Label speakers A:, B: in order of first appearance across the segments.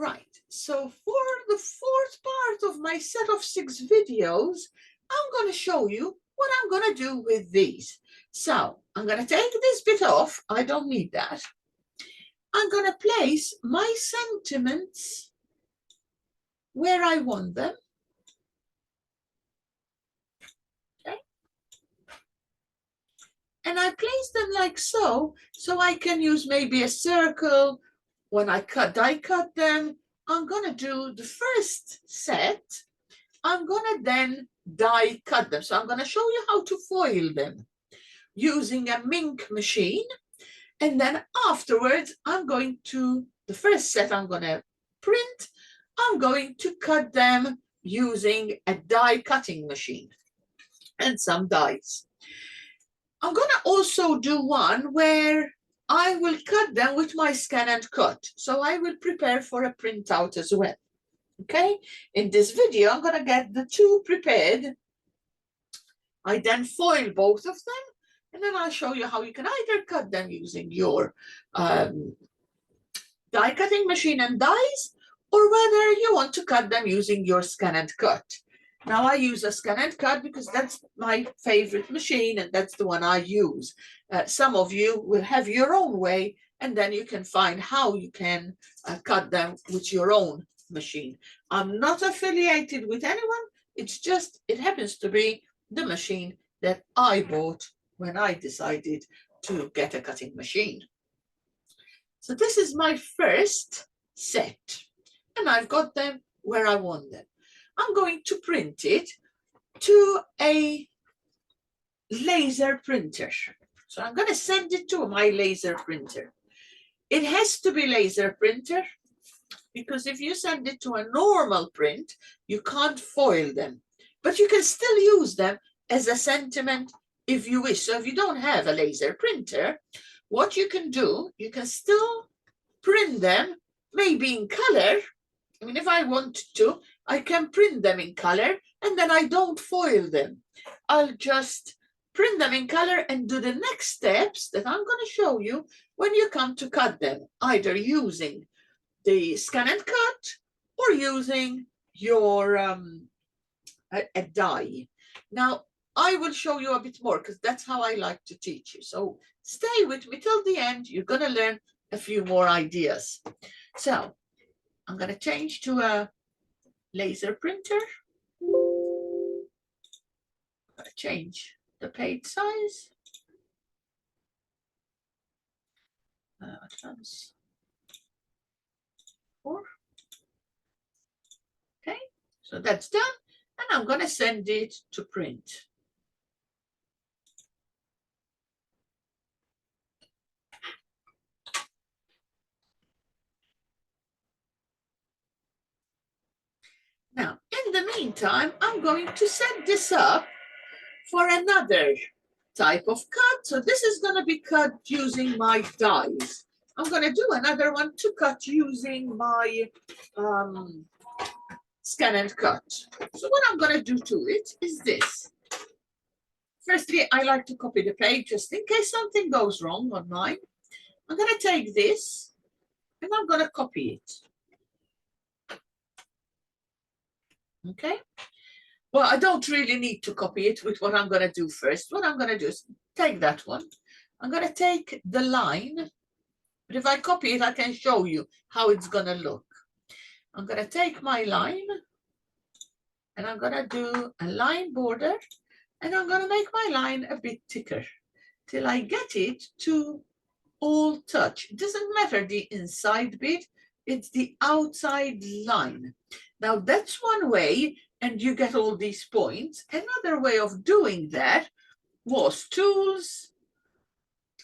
A: Right, so for the fourth part of my set of 6 videos, I'm going to show you what I'm going to do with these. So I'm going to take this bit off. I don't need that. I'm going to place my sentiments where I want them. Okay. And I place them like so I can use maybe a circle. When I die cut them, I'm going to do the first set. I'm going to then die cut them. So I'm going to show you how to foil them using a Mink machine. And then afterwards, the first set I'm going to print, I'm going to cut them using a die cutting machine and some dies. I'm going to also do one where I will cut them with my scan and cut. So I will prepare for a printout as well. Okay, in this video, I'm going to get the 2 prepared. I then foil both of them, and then I'll show you how you can either cut them using your die cutting machine and dies, or whether you want to cut them using your scan and cut. Now I use a scan and cut because that's my favorite machine and that's the one I use. Some of you will have your own way, and then you can find how you can cut them with your own machine. I'm not affiliated with anyone. It's just, it happens to be the machine that I bought when I decided to get a cutting machine. So this is my first set, and I've got them where I want them. I'm going to print it to a laser printer. So I'm going to send it to my laser printer. It has to be laser printer because if you send it to a normal print, you can't foil them, but you can still use them as a sentiment if you wish. So if you don't have a laser printer, what you can do, you can still print them maybe in color. I mean, if I want to, I can print them in color and then I don't foil them. I'll just print them in color and do the next steps that I'm going to show you when you come to cut them, either using the scan and cut or using your a die. Now, I will show you a bit more because that's how I like to teach you. So stay with me till the end. You're going to learn a few more ideas. So I'm going to change to a laser printer. I'm going to change the page size. Advance 4. Okay, so that's done. And I'm going to send it to print. Now, in the meantime, I'm going to set this up for another type of cut. So this is going to be cut using my dies. I'm going to do another one to cut using my scan and cut. So what I'm going to do to it is this. Firstly, I like to copy the page just in case something goes wrong on mine. I'm going to take this and I'm going to copy it. Okay. Well, I don't really need to copy it with what I'm going to do first. What I'm going to do is take that one. I'm going to take the line, but if I copy it, I can show you how it's going to look. I'm going to take my line and I'm going to do a line border and I'm going to make my line a bit thicker till I get it to all touch. It doesn't matter the inside bit, it's the outside line. Now that's one way and you get all these points. Another way of doing that was tools,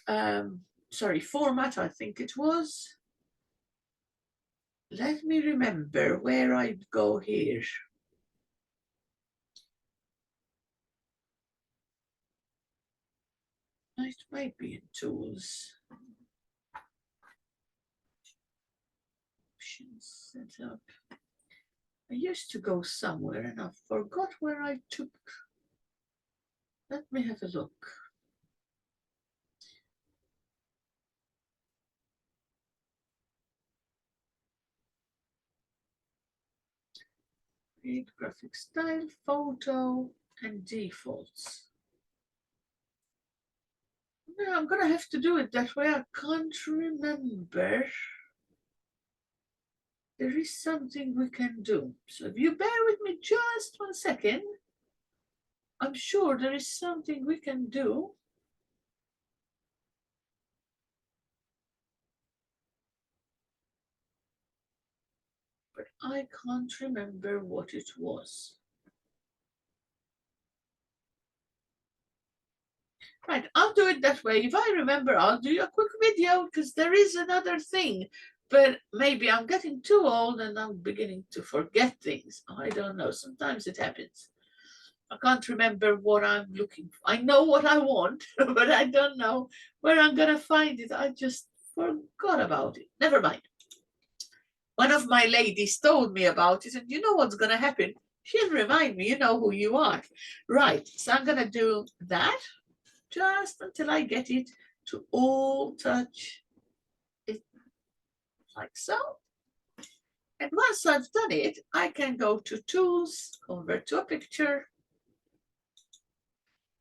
A: format, I think it was. Let me remember where I'd go here. It might be in tools. Options, set up. I used to go somewhere and I forgot where I took. Let me have a look. Read graphic style, photo, and defaults. Now I'm gonna have to do it that way. I can't remember. There is something we can do. So if you bear with me just 1 second, I'm sure there is something we can do. But I can't remember what it was. Right, I'll do it that way. If I remember, I'll do a quick video because there is another thing. But maybe I'm getting too old and I'm beginning to forget things. I don't know. Sometimes it happens. I can't remember what I'm looking for. I know what I want, but I don't know where I'm going to find it. I just forgot about it. Never mind. One of my ladies told me about it, and you know what's going to happen? She'll remind me, you know who you are. Right, so I'm going to do that just until I get it to all touch it like so. And once I've done it, I can go to Tools, Convert to a Picture,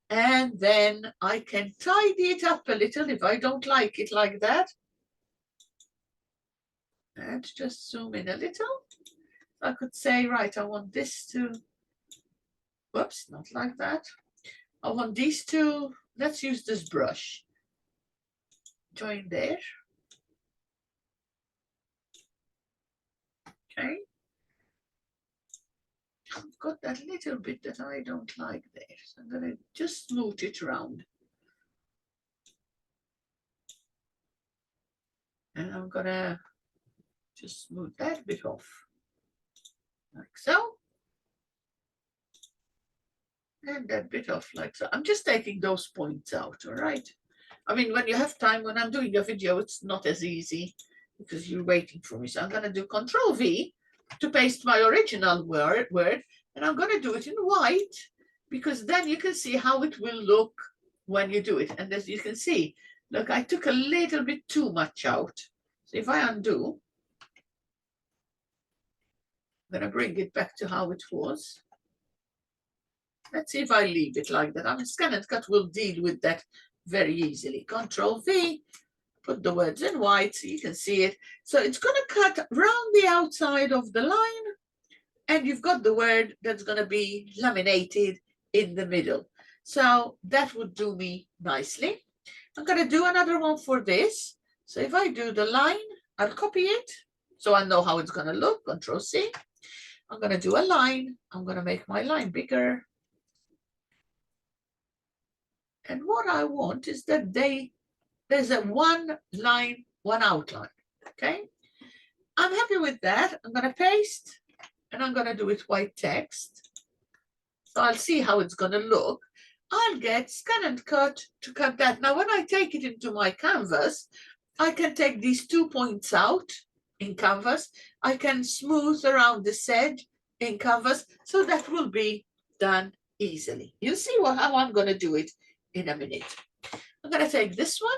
A: and then I can tidy it up a little if I don't like it like that. And just zoom in a little. I could say, right, I want this to, whoops, not like that. I want these two, let's use this brush. Join there. Okay. I've got that little bit that I don't like there. So I'm going to just smooth it around. And I'm going to just smooth that bit off. Like so. And that bit off like so. I'm just taking those points out, all right? I mean, when you have time, when I'm doing a video, it's not as easy because you're waiting for me. So I'm going to do Control V to paste my original word, and I'm going to do it in white because then you can see how it will look when you do it. And as you can see, look, I took a little bit too much out. So if I undo, I'm going to bring it back to how it was. Let's see if I leave it like that. I mean, Scan and Cut will deal with that very easily. Control V, put the words in white so you can see it. So it's going to cut round the outside of the line, and you've got the word that's going to be laminated in the middle. So that would do me nicely. I'm going to do another one for this. So if I do the line, I'll copy it so I know how it's going to look. Control C. I'm going to do a line. I'm going to make my line bigger. And what I want is that there's a one line, one outline, okay? I'm happy with that. I'm going to paste, and I'm going to do it white text. So I'll see how it's going to look. I'll get Scan and Cut to cut that. Now, when I take it into my canvas, I can take these 2 points out in canvas. I can smooth around this edge in canvas, so that will be done easily. You'll see how I'm going to do it in a minute. I'm going to take this one,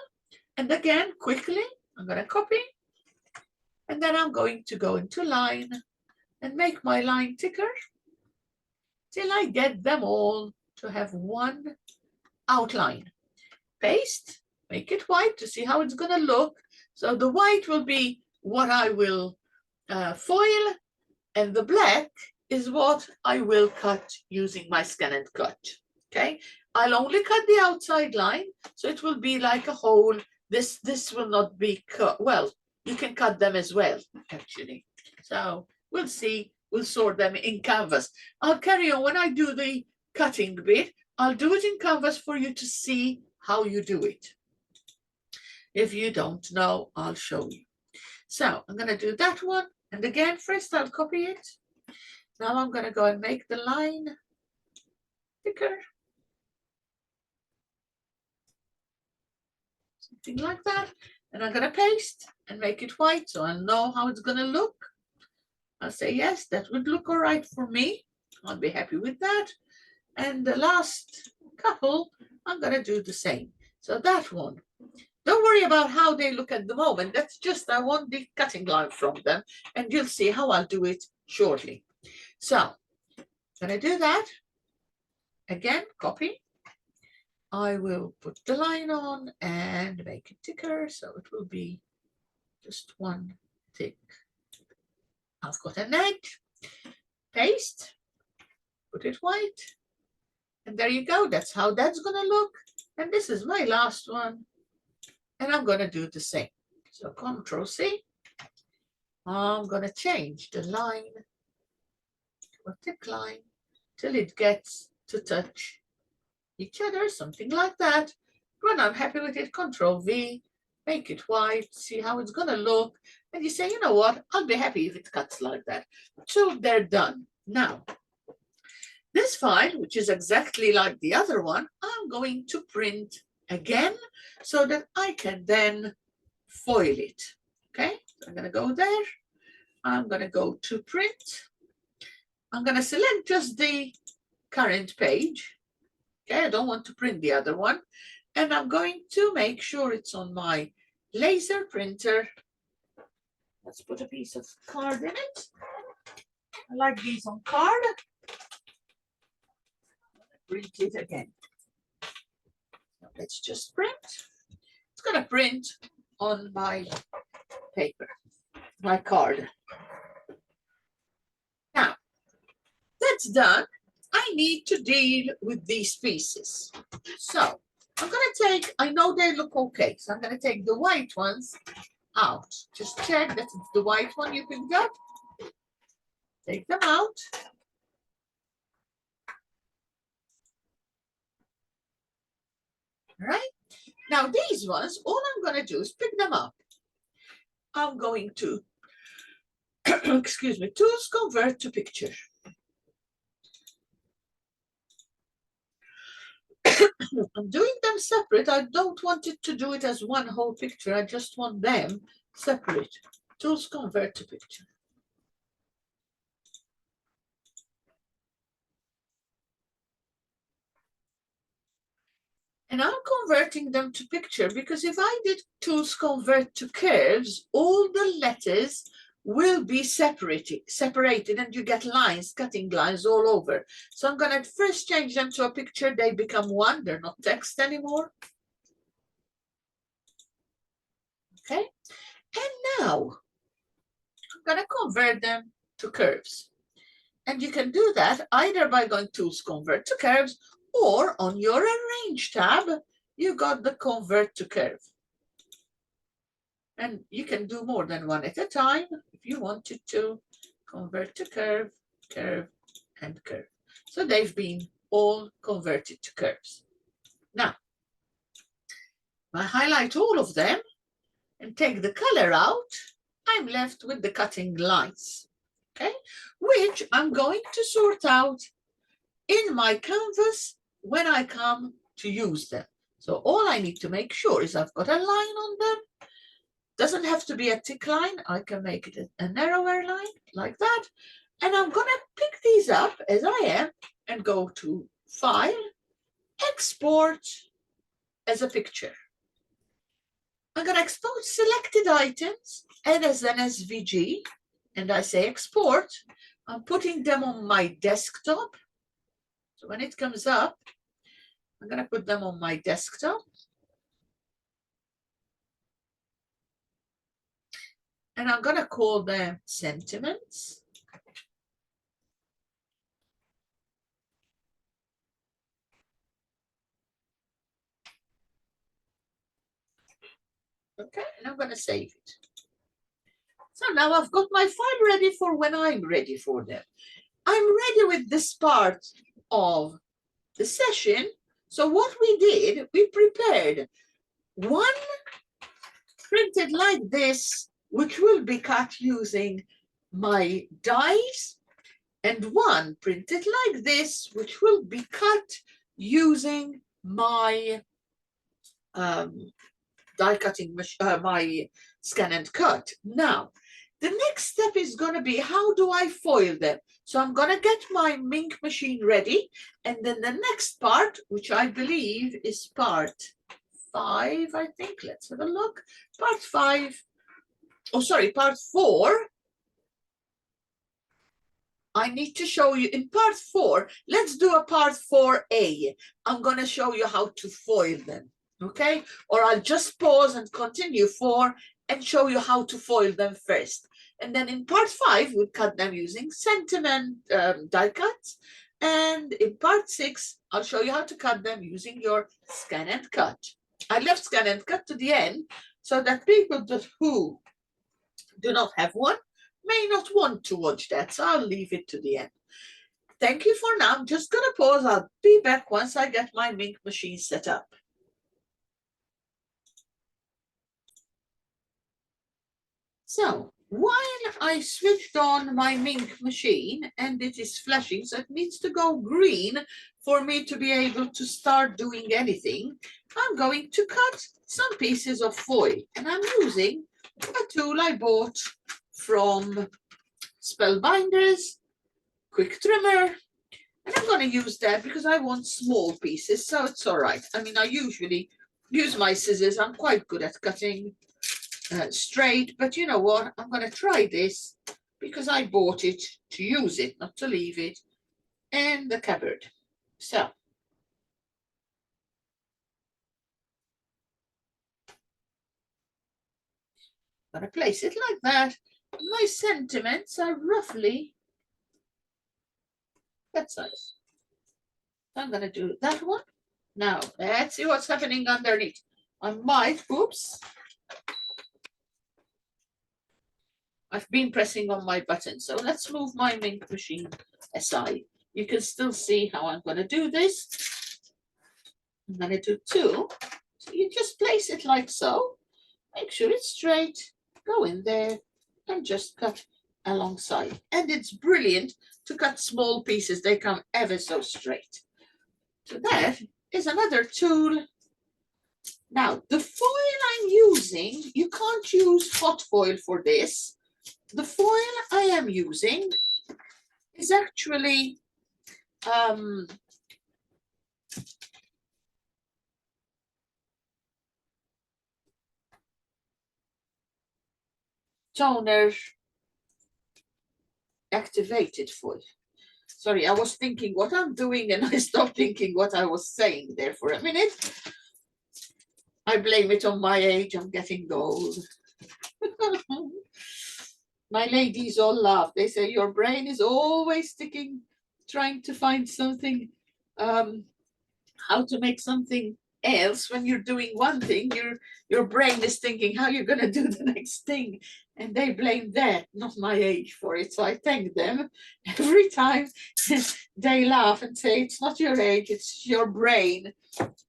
A: and again, quickly, I'm going to copy, and then I'm going to go into line and make my line thicker till I get them all to have one outline. Paste, make it white to see how it's going to look. So the white will be what I will foil, and the black is what I will cut using my Scan and Cut. Okay, I'll only cut the outside line, so it will be like a hole. This will not be cut. Well, you can cut them as well, actually. So we'll see. We'll sort them in canvas. I'll carry on when I do the cutting bit. I'll do it in canvas for you to see how you do it. If you don't know, I'll show you. So I'm going to do that one. And again, first I'll copy it. Now I'm going to go and make the line thicker. Something like that. And I'm going to paste and make it white so I'll know how it's going to look. I'll say, yes, that would look all right for me. I'll be happy with that. And the last couple, I'm going to do the same. So that one, don't worry about how they look at the moment. That's just, I want the cutting line from them, and you'll see how I'll do it shortly. So Gonna do that. Again, copy. I will put the line on and make it thicker, so it will be just one thick. I've got an edge. Paste. Put it white. And there you go. That's how that's gonna look. And this is my last one. And I'm gonna do the same. So Control C. I'm gonna change the line to a thick line till it gets to touch each other, something like that. When I'm happy with it, Control V, make it white, see how it's gonna look. And you say, you know what, I'll be happy if it cuts like that. So they're done. Now, this file, which is exactly like the other one, I'm going to print again so that I can then foil it. Okay, so I'm gonna go there. I'm gonna go to print. I'm gonna select just the current page. Okay, I don't want to print the other one. And I'm going to make sure it's on my laser printer. Let's put a piece of card in it. I like these on card. Print it again. Now let's just print. It's going to print on my paper, my card. Now, that's done. I need to deal with these pieces. So I'm going to take, I know they look okay, so I'm going to take the white ones out. Just check that it's the white one you picked up. Take them out. All right. Now these ones, all I'm going to do is pick them up. I'm going to, excuse me, tools convert to picture. I'm doing them separate. I don't want it to do it as one whole picture. I just want them separate. Tools convert to picture. And I'm converting them to picture because if I did tools convert to curves, all the letters will be separated and you get lines, cutting lines all over. So I'm going to first change them to a picture. They become one. They're not text anymore. Okay. And now I'm going to convert them to curves. And you can do that either by going tools convert to curves or on your arrange tab, you got the convert to curve. And you can do more than one at a time if you wanted to. Convert to curve, curve, and curve. So they've been all converted to curves. Now, I highlight all of them and take the color out. I'm left with the cutting lines, okay, which I'm going to sort out in my canvas when I come to use them. So all I need to make sure is I've got a line on them. Doesn't have to be a thick line. I can make it a narrower line like that. And I'm going to pick these up as I am and go to File, Export as a picture. I'm going to export selected items and as an SVG. And I say Export. I'm putting them on my desktop. So when it comes up, I'm going to put them on my desktop. And I'm going to call them sentiments. Okay, and I'm going to save it. So now I've got my file ready for when I'm ready for them. I'm ready with this part of the session. So what we did, we prepared one printed like this, which will be cut using my dies, and one printed like this, which will be cut using my die cutting, my scan and cut. Now, the next step is going to be, how do I foil them? So I'm going to get my Mink machine ready. And then the next part, which I believe is part 5, I think. Let's have a look. Part 5. Oh, sorry, part 4. I need to show you in part 4. Let's do a part 4A. I'm going to show you how to foil them, okay? Or I'll just pause and continue 4 and show you how to foil them first. And then in part 5, we'll cut them using sentiment die cuts. And in part 6, I'll show you how to cut them using your scan and cut. I left scan and cut to the end so that people who do not have one may not want to watch that, so I'll leave it to the end. Thank you for now. I'm just gonna pause. I'll be back once I get my Minc machine set up. So while I switched on my Minc machine and it is flashing, so it needs to go green for me to be able to start doing anything, I'm going to cut some pieces of foil, and I'm using a tool I bought from Spellbinders, quick trimmer, and I'm going to use that because I want small pieces, so it's all right. I mean, I usually use my scissors. I'm quite good at cutting straight, but you know what? I'm going to try this because I bought it to use it, not to leave it in the cupboard. So I'm going to place it like that. My sentiments are roughly that size. I'm going to do that one. Now, let's see what's happening underneath. I might, oops. I've been pressing on my button, so let's move my Minc machine aside. You can still see how I'm going to do this. I'm going to do 2. So you just place it like so. Make sure it's straight. Go in there and just cut alongside. And it's brilliant to cut small pieces. They come ever so straight. So that is another tool. Now, the foil I'm using, you can't use hot foil for this. The foil I am using is actually toner activated foil. Sorry, I was thinking what I'm doing and I stopped thinking what I was saying there for a minute. I blame it on my age. I'm getting old. My ladies all laugh. They say your brain is always sticking, trying to find something, how to make something else. When you're doing one thing, your brain is thinking how you're going to do the next thing. And they blame that, not my age, for it. So I thank them every time. They laugh and say, it's not your age, it's your brain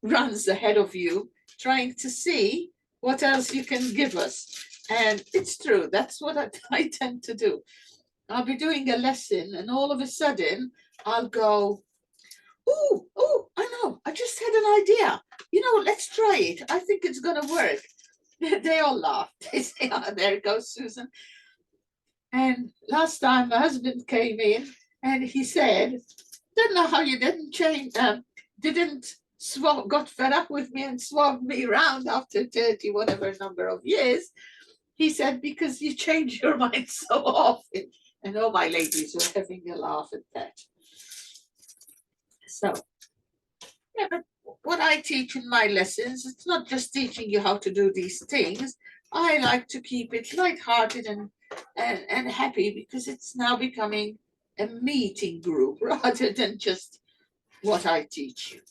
A: runs ahead of you, trying to see what else you can give us. And it's true. That's what I tend to do. I'll be doing a lesson and all of a sudden I'll go, oh, I know. I just had an idea. You know, let's try it. I think it's going to work. They all laugh. They say, oh, there goes Susan. And last time my husband came in and he said, don't know how you didn't change, got fed up with me and swapped me around after 30, whatever number of years. He said, because you change your mind so often. And all my ladies were having a laugh at that. So, yeah, but what I teach in my lessons, it's not just teaching you how to do these things. I like to keep it lighthearted and happy because it's now becoming a meeting group rather than just what I teach you.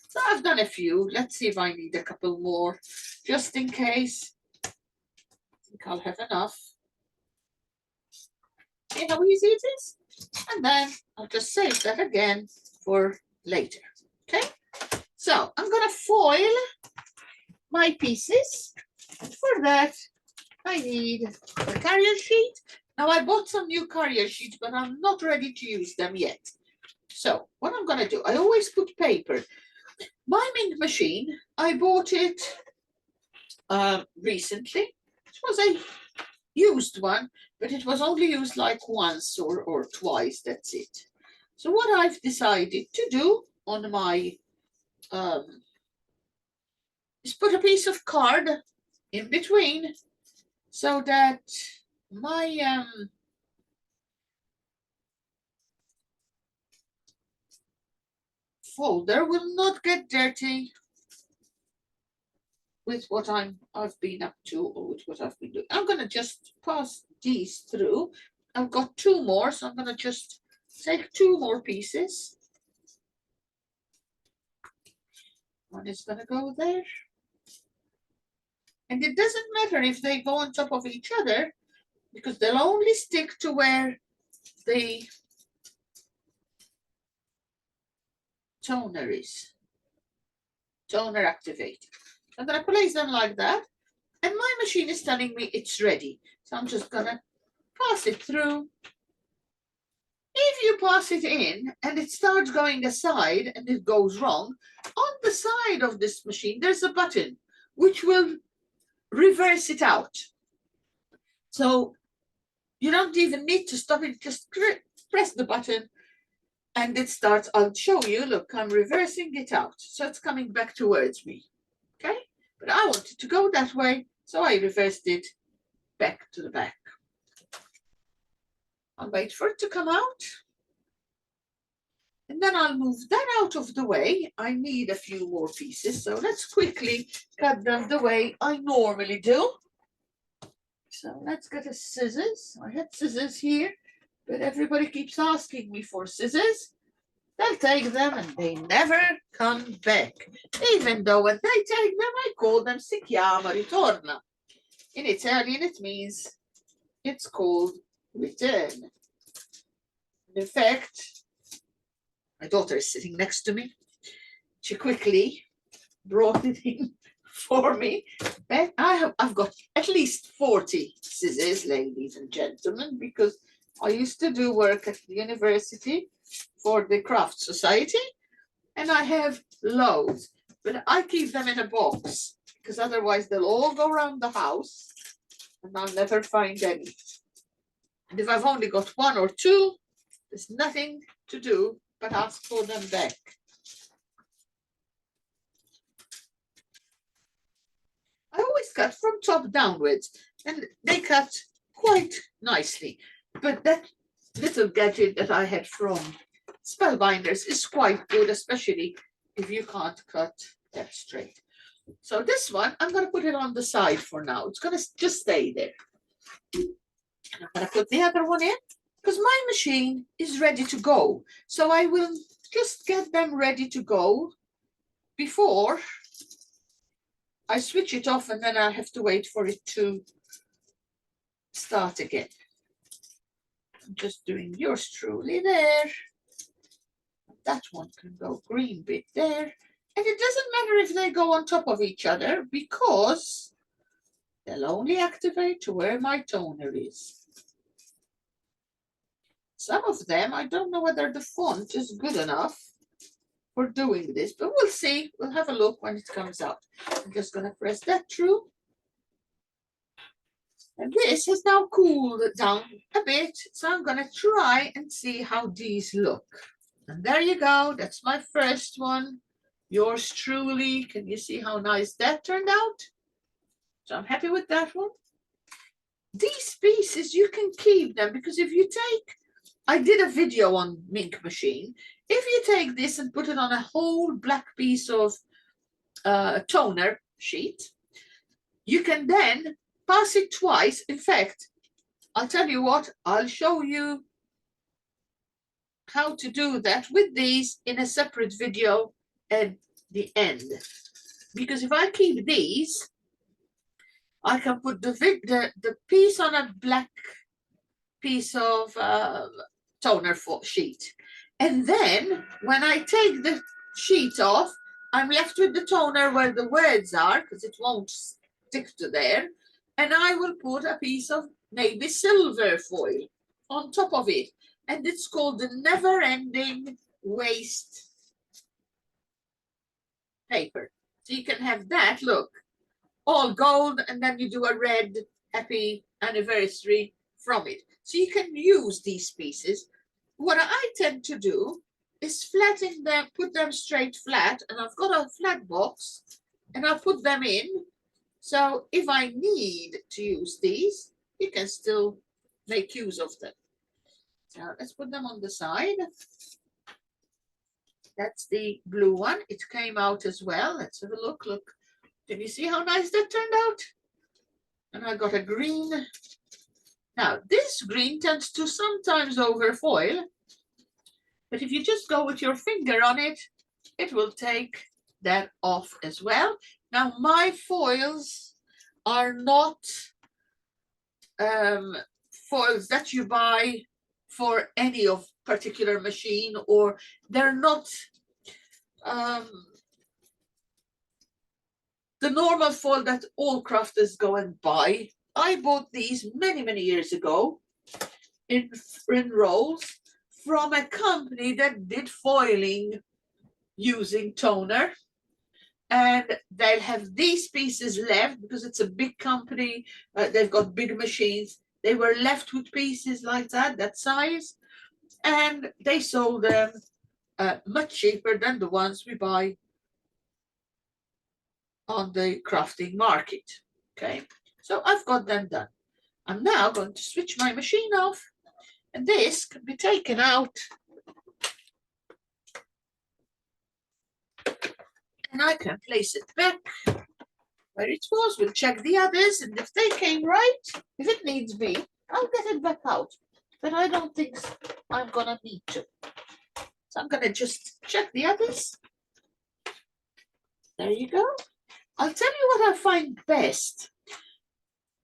A: So I've done a few. Let's see if I need a couple more, just in case. I think I'll have enough. See how easy it is? And then I'll just save that again for later. Okay? So I'm going to foil my pieces. For that, I need a carrier sheet. Now I bought some new carrier sheets, but I'm not ready to use them yet. So what I'm going to do, I always put paper. My Minc machine, I bought it recently. It was a used one, but it was only used like once or twice, that's it. So what I've decided to do on my is put a piece of card in between so that my folder will not get dirty with what I've been up to or with what I've been doing. I'm going to just pass these through. I've got 2 more, so I'm going to just take 2 more pieces. One is going to go there. And it doesn't matter if they go on top of each other, because they'll only stick to where the toner is. Toner activated. I'm going to place them like that. And my machine is telling me it's ready. So I'm just going to pass it through. If you pass it in and it starts going aside and it goes wrong, on the side of this machine, there's a button which will reverse it out. So you don't even need to stop it, just press the button and it starts. I'll show you, look, I'm reversing it out. So it's coming back towards me, okay? But I wanted to go that way, so I reversed it back to the back. I'll wait for it to come out. And then I'll move that out of the way. I need a few more pieces, so let's quickly cut them the way I normally do. So let's get a scissors. I had scissors here, but everybody keeps asking me for scissors. They'll take them and they never come back. Even though when they take them, I call them si chiama ritorna. In Italian, it means it's called return. In fact, my daughter is sitting next to me. She quickly brought it in for me. And I've got at least 40 scissors, ladies and gentlemen, because I used to do work at the university for the Craft Society, and I have loads, but I keep them in a box because otherwise they'll all go around the house and I'll never find any. And if I've only got 1 or 2, there's nothing to do but ask for them back. I always cut from top downwards, and they cut quite nicely. But that little gadget that I had from Spellbinders is quite good, especially if you can't cut that straight. So this one, I'm going to put it on the side for now. It's going to just stay there. And I'm going to put the other one in because my machine is ready to go. So I will just get them ready to go before I switch it off, and then I have to wait for it to start again. I'm just doing yours truly there. That one can go green bit there. And it doesn't matter if they go on top of each other because they'll only activate to where my toner is. Some of them, I don't know whether the font is good enough for doing this, but we'll see. We'll have a look when it comes out. I'm just going to press that through. And this has now cooled down a bit, so I'm going to try and see how these look. And there you go. That's my first one. Yours truly. Can you see how nice that turned out? So I'm happy with that one. These pieces, you can keep them because if you take, I did a video on Mink Machine. If you take this and put it on a whole black piece of toner sheet, you can then pass it twice. In fact, I'll tell you what, I'll show you how to do that with these in a separate video at the end. Because if I keep these, I can put the piece on a black piece of toner sheet. And then when I take the sheet off, I'm left with the toner where the words are, because it won't stick to there. And I will put a piece of maybe silver foil on top of it. And it's called the never-ending waste paper. So you can have that, look, all gold, and then you do a red happy anniversary from it. So you can use these pieces. What I tend to do is flatten them, put them straight flat, and I've got a flat box, and I'll put them in. So if I need to use these, you can still make use of them. So let's put them on the side. That's the blue one. It came out as well. Let's have a look. Look, can you see how nice that turned out? And I got a green. Now, this green tends to sometimes overfoil, but if you just go with your finger on it, it will take that off as well. Now, my foils are not foils that you buy for any of particular machine, or they're not the normal foil that all crafters go and buy. I bought these many, many years ago in rolls from a company that did foiling using toner. And they'll have these pieces left because it's a big company. They've got big machines. They were left with pieces like that size. And they sold them much cheaper than the ones we buy on the crafting market. Okay, so I've got them done. I'm now going to switch my machine off, and this can be taken out. And I can place it back where it was. We'll check the others, and if they came right, if it needs be, I'll get it back out. But I don't think I'm gonna need to. So I'm gonna just check the others. There you go. I'll tell you what I find best.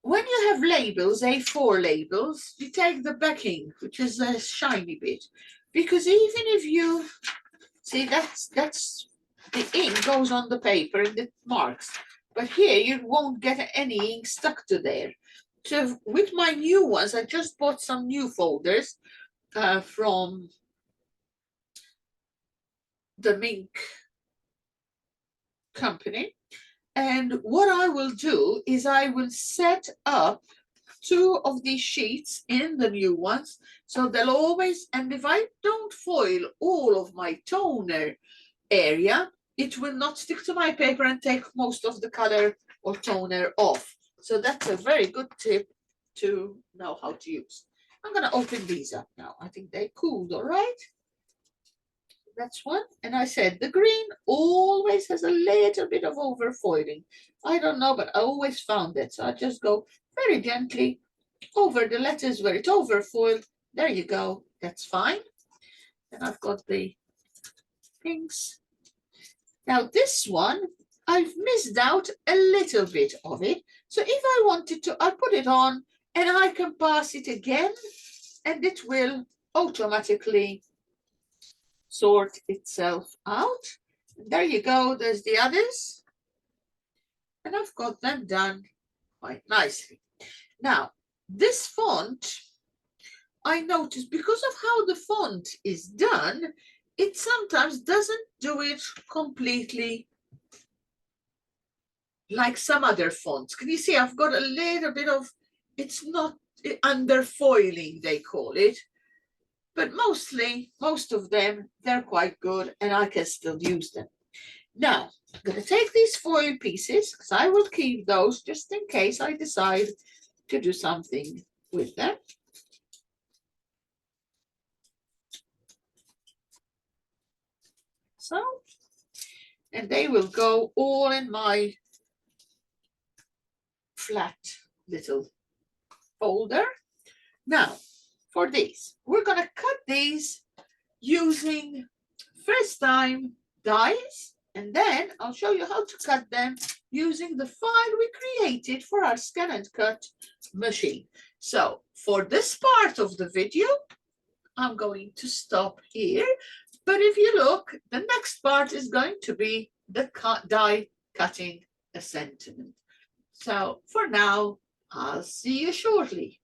A: When you have labels, A4 labels, you take the backing, which is a shiny bit, because even if you see that's the ink goes on the paper and it marks, but here you won't get any ink stuck to there. So with my new ones, I just bought some new folders from the Mink company. And what I will do is I will set up 2 of these sheets in the new ones. So they'll always, and if I don't foil all of my toner area, it will not stick to my paper and take most of the color or toner off. So that's a very good tip to know how to use. I'm going to open these up now. I think they cooled all right. That's one. And I said the green always has a little bit of overfoiling. I don't know, but I always found it. So I just go very gently over the letters where it overfoiled. There you go. That's fine. And I've got the pinks. Now this one, I've missed out a little bit of it. So if I wanted to, I put it on and I can pass it again and it will automatically sort itself out. And there you go, there's the others. And I've got them done quite nicely. Now, this font, I noticed because of how the font is done, it sometimes doesn't do it completely like some other fonts. Can you see I've got a little bit of, it's not underfoiling, they call it. But mostly, most of them, they're quite good and I can still use them. Now, I'm going to take these foil pieces because I will keep those just in case I decide to do something with them. So, and they will go all in my flat little folder. Now, for these, we're going to cut these using first time dies, and then I'll show you how to cut them using the file we created for our scan and cut machine. So for this part of the video, I'm going to stop here, but if you look, the next part is going to be the die cutting a sentiment. So for now, I'll see you shortly.